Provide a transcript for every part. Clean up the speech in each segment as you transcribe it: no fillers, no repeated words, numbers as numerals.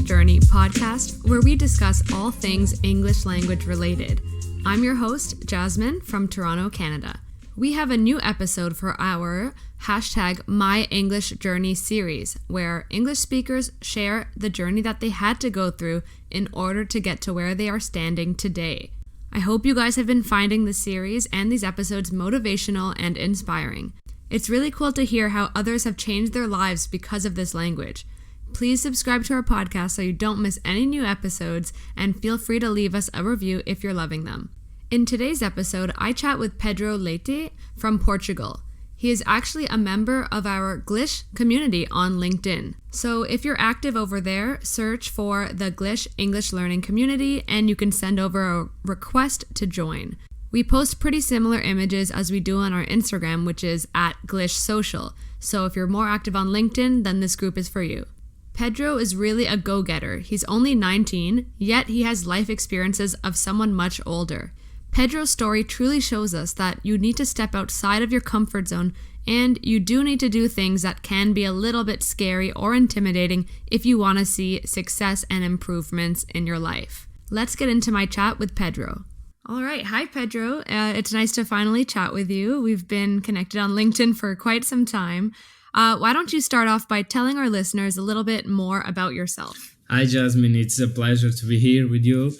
Journey podcast, where we discuss all things English language related. I'm your host, Jasmine from Toronto, Canada. We have a new episode for our #MyEnglishJourney series, where English speakers share the journey that they had to go through in order to get to where they are standing today. I hope you guys have been finding the series and these episodes motivational and inspiring. It's really cool to hear how others have changed their lives because of this language. Please subscribe to our podcast so you don't miss any new episodes, and feel free to leave us a review if you're loving them. In today's episode, I chat with Pedro Leite from Portugal. He is actually a member of our Glish community on LinkedIn. So if you're active over there, search for the Glish English Learning Community and you can send over a request to join. We post pretty similar images as we do on our Instagram, which is @GlishSocial. So if you're more active on LinkedIn, then this group is for you. Pedro is really a go-getter. He's only 19, yet he has life experiences of someone much older. Pedro's story truly shows us that you need to step outside of your comfort zone, and you do need to do things that can be a little bit scary or intimidating if you want to see success and improvements in your life. Let's get into my chat with Pedro. All right. Hi, Pedro. It's nice to finally chat with you. We've been connected on LinkedIn for quite some time. Why don't you start off by telling our listeners a little bit more about yourself? Hi, Jasmine. It's a pleasure to be here with you.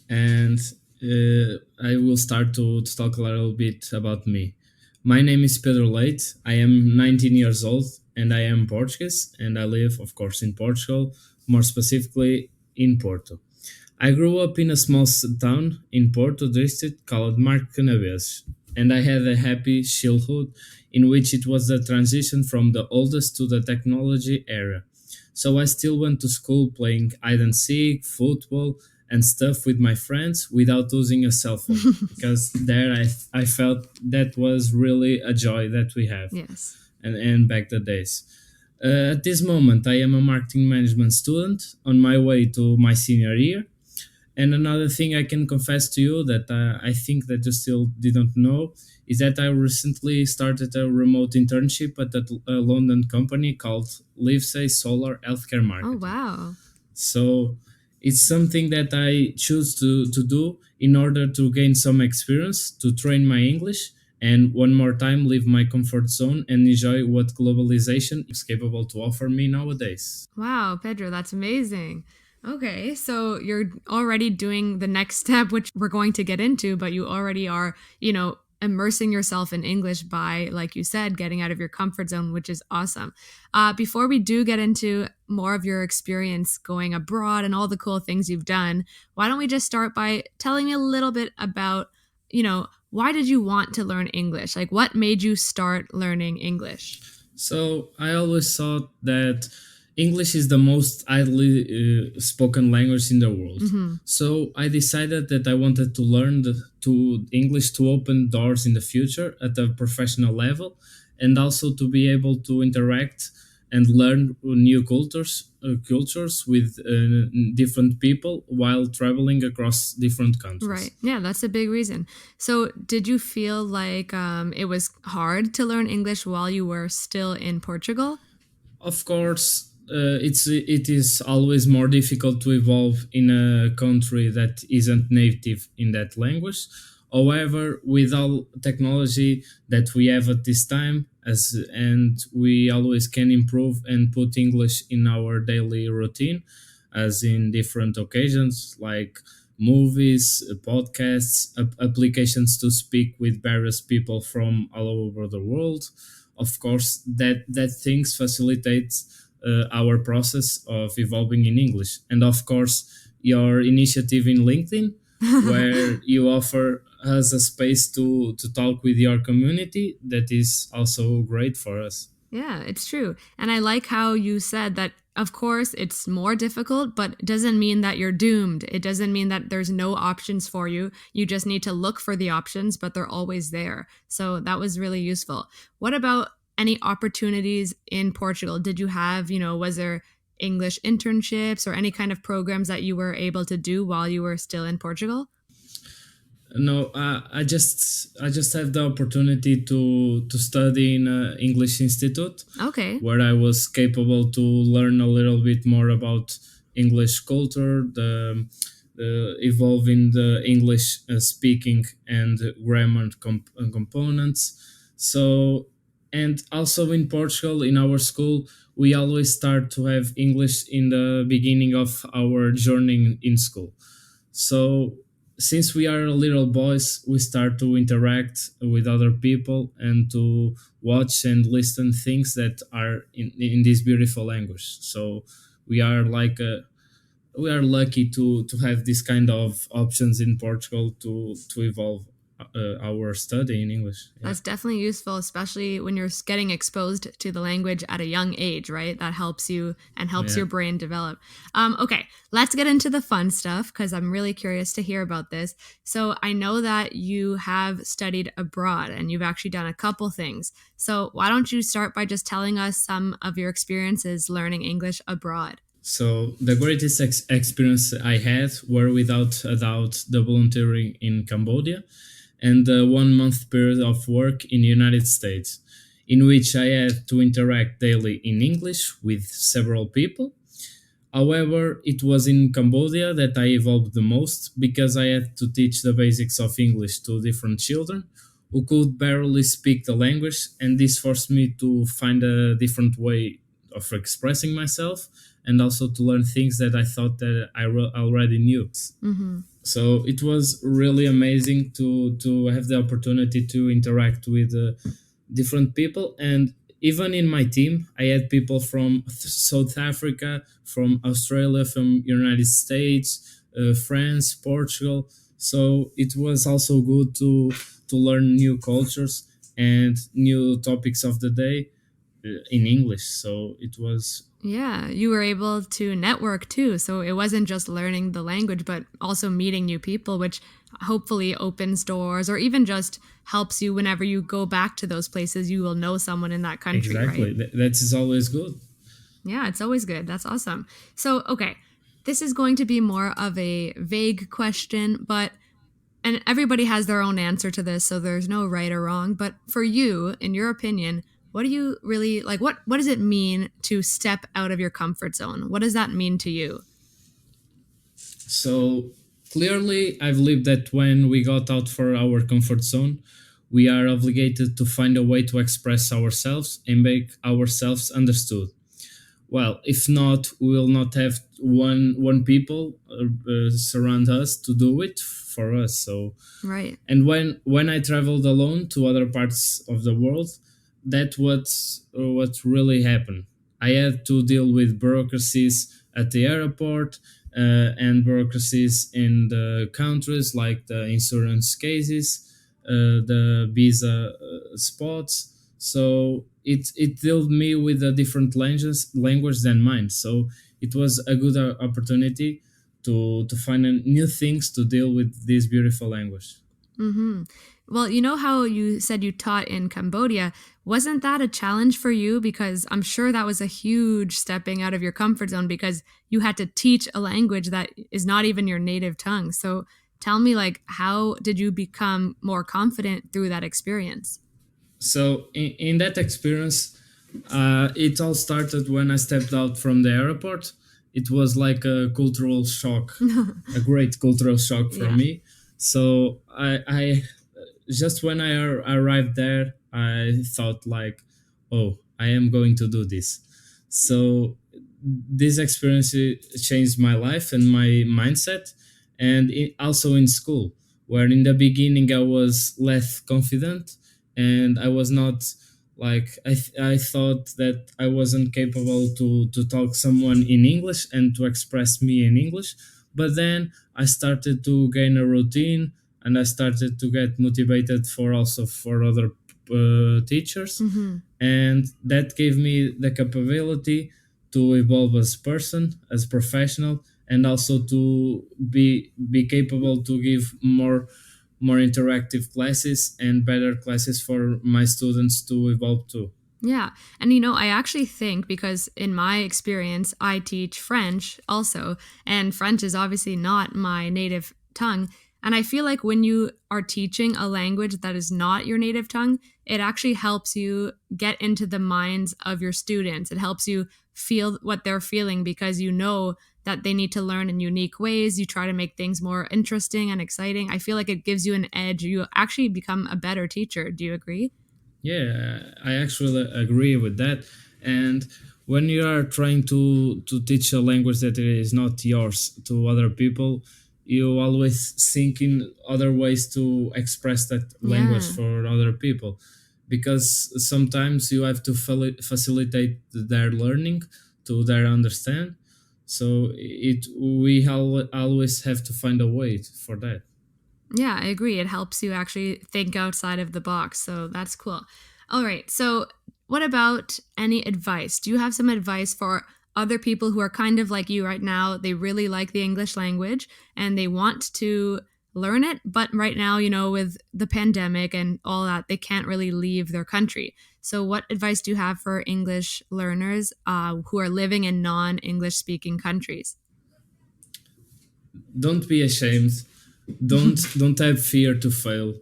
And I will start to talk a little bit about me. My name is Pedro Leite. I am 19 years old and I am Portuguese, and I live, of course, in Portugal, more specifically in Porto. I grew up in a small town in Porto district called Marco Canaveses, and I had a happy childhood in which it was the transition from the oldest to the technology era. So I still went to school playing hide and seek, football, and stuff with my friends without using a cell phone, because there I felt that was really a joy that we have. Yes. And back the days. At this moment, I am a marketing management student on my way to my senior year. And another thing I can confess to you that I think that you still didn't know is that I recently started a remote internship at a London company called Livesay Solar Healthcare Marketing. Oh, wow. So it's something that I choose to do in order to gain some experience, to train my English, and one more time leave my comfort zone and enjoy what globalization is capable to offer me nowadays. Wow, Pedro, that's amazing. Okay, so you're already doing the next step, which we're going to get into, but you already are, immersing yourself in English by, like you said, getting out of your comfort zone, which is awesome. Before we do get into more of your experience going abroad and all the cool things you've done, why don't we just start by telling me a little bit about, why did you want to learn English? Like, what made you start learning English? So I always thought that English is the most widely spoken language in the world. Mm-hmm. So I decided that I wanted to learn English to open doors in the future at a professional level, and also to be able to interact and learn new cultures with different people while traveling across different countries. Right. Yeah, that's a big reason. So did you feel like it was hard to learn English while you were still in Portugal? Of course. It is always more difficult to evolve in a country that isn't native in that language. However, with all technology that we have at this time, and we always can improve and put English in our daily routine, as in different occasions like movies, podcasts, applications to speak with various people from all over the world. Of course, that things facilitates our process of evolving in English. And of course, your initiative in LinkedIn, where you offer us a space to talk with your community, that is also great for us. Yeah, it's true. And I like how you said that, of course, it's more difficult, but it doesn't mean that you're doomed. It doesn't mean that there's no options for you. You just need to look for the options, but they're always there. So that was really useful. What about any opportunities in Portugal? Did you have, was there English internships or any kind of programs that you were able to do while you were still in Portugal? No, I just had the opportunity to study in an English institute. Okay. Where I was capable to learn a little bit more about English culture, the evolving the English speaking and grammar components. So, and also in Portugal, in our school, we always start to have English in the beginning of our journey in school. So since we are little boys, we start to interact with other people and to watch and listen things that are in this beautiful language. So we are like we are lucky to have this kind of options in Portugal to evolve our study in English. Yeah. That's definitely useful, especially when you're getting exposed to the language at a young age, right? That helps you and helps Yeah. your brain develop. Okay, let's get into the fun stuff because I'm really curious to hear about this. So I know that you have studied abroad and you've actually done a couple things. So why don't you start by just telling us some of your experiences learning English abroad? So the greatest experience I had were without a doubt the volunteering in Cambodia and the 1 month period of work in the United States, in which I had to interact daily in English with several people. However, it was in Cambodia that I evolved the most because I had to teach the basics of English to different children who could barely speak the language, and this forced me to find a different way of expressing myself and also to learn things that I thought that I already knew. Mm-hmm. So it was really amazing to have the opportunity to interact with different people, and even in my team I had people from South Africa, from Australia, from United States, France, Portugal. So it was also good to learn new cultures and new topics of the day in English. So it was. Yeah, you were able to network too. So it wasn't just learning the language, but also meeting new people, which hopefully opens doors or even just helps you whenever you go back to those places, you will know someone in that country. Exactly. Right? That is always good. Yeah, it's always good. That's awesome. So, okay, this is going to be more of a vague question, but and everybody has their own answer to this, so there's no right or wrong. But for you, in your opinion, what do you really like? What does it mean to step out of your comfort zone? What does that mean to you? So clearly, I believe that when we got out for our comfort zone, we are obligated to find a way to express ourselves and make ourselves understood. Well, if not, we will not have one people surround us to do it for us. So, Right. and when I traveled alone to other parts of the world, that what really happened. I had to deal with bureaucracies at the airport and bureaucracies in the countries, like the insurance cases, the visa spots. So it dealt me with a different language than mine. So it was a good opportunity to find new things to deal with this beautiful language. Mm-hmm. Well, you know how you said you taught in Cambodia? Wasn't that a challenge for you? Because I'm sure that was a huge stepping out of your comfort zone because you had to teach a language that is not even your native tongue. So tell me, like, how did you become more confident through that experience? So in that experience, it all started when I stepped out from the airport. It was like a cultural shock, a great cultural shock for Yeah. me. So I just when I arrived there, I thought like, oh, I am going to do this. So this experience changed my life and my mindset, and also in school, where in the beginning I was less confident and I was not like I thought that I wasn't capable to talk someone in English and to express me in English. But then I started to gain a routine and I started to get motivated for also for other teachers, Mm-hmm. and that gave me the capability to evolve as person, as professional, and also to be capable to give more interactive classes and better classes for my students to evolve too. Yeah. And you know, I actually think because in my experience, I teach French also, and French is obviously not my native tongue. And I feel like when you are teaching a language that is not your native tongue, it actually helps you get into the minds of your students. It helps you feel what they're feeling because you know that they need to learn in unique ways. You try to make things more interesting and exciting. I feel like it gives you an edge. You actually become a better teacher. Do you agree? Yeah, I actually agree with that. And when you are trying to teach a language that is not yours to other people, you always think in other ways to express that language Yeah. for other people, because sometimes you have to facilitate their learning, to their understand. So always have to find a way for that. Yeah, I agree. It helps you actually think outside of the box. So that's cool. All right. So, what about any advice? Do you have some advice for other people who are kind of like you right now? They really like the English language and they want to learn it, but right now, with the pandemic and all that, they can't really leave their country. So, what advice do you have for English learners who are living in non English speaking countries? Don't be ashamed. Don't have fear to fail.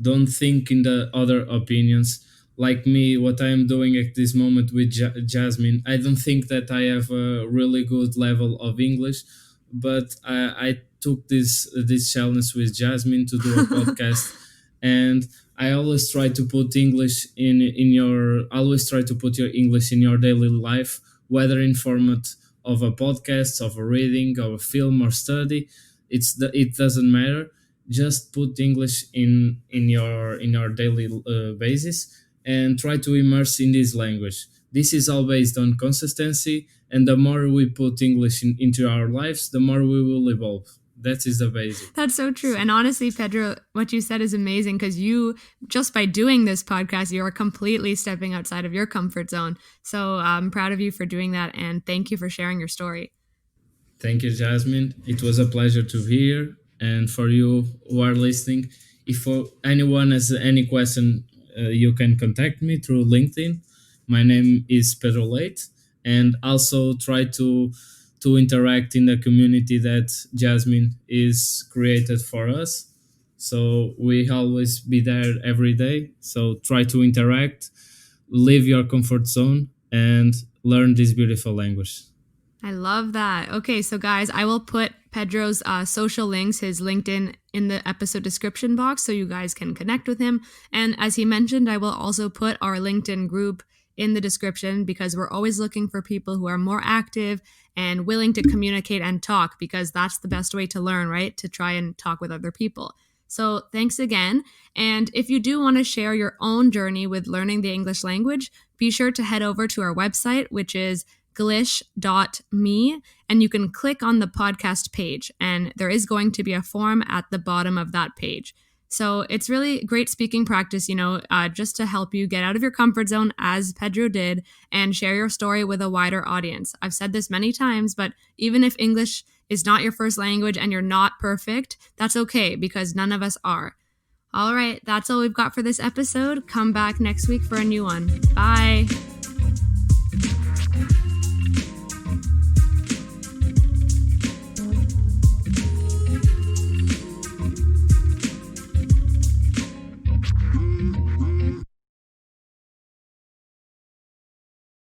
Don't think in the other opinions. Like me, what I am doing at this moment with Jasmine, I don't think that I have a really good level of English, but I took this challenge with Jasmine to do a podcast, and I always try to put English in your always try to put your English in your daily life, whether in format of a podcast, of a reading, of a film or study. It doesn't matter. Just put English in your daily basis, and try to immerse in this language. This is all based on consistency, and the more we put English into our lives, the more we will evolve. That is the basic. That's so true. And honestly, Pedro, what you said is amazing because you, just by doing this podcast, you are completely stepping outside of your comfort zone. So I'm proud of you for doing that. And thank you for sharing your story. Thank you, Jasmine. It was a pleasure to hear. And for you who are listening, if anyone has any question, you can contact me through LinkedIn. My name is Pedro Leite, and also try to interact in the community that Jasmine is created for us. So we always be there every day. So try to interact, leave your comfort zone, and learn this beautiful language. I love that. Okay, so guys, I will put Pedro's social links, his LinkedIn, in the episode description box so you guys can connect with him. And as he mentioned, I will also put our LinkedIn group in the description because we're always looking for people who are more active and willing to communicate and talk because that's the best way to learn, right? To try and talk with other people. So thanks again. And if you do want to share your own journey with learning the English language, be sure to head over to our website, which is glish.me, and you can click on the podcast page, and there is going to be a form at the bottom of that page. So it's really great speaking practice, just to help you get out of your comfort zone, as Pedro did, and share your story with a wider audience. I've said this many times, but even if English is not your first language and you're not perfect, that's okay because none of us are. All right, that's all we've got for this episode. Come back next week for a new one. Bye.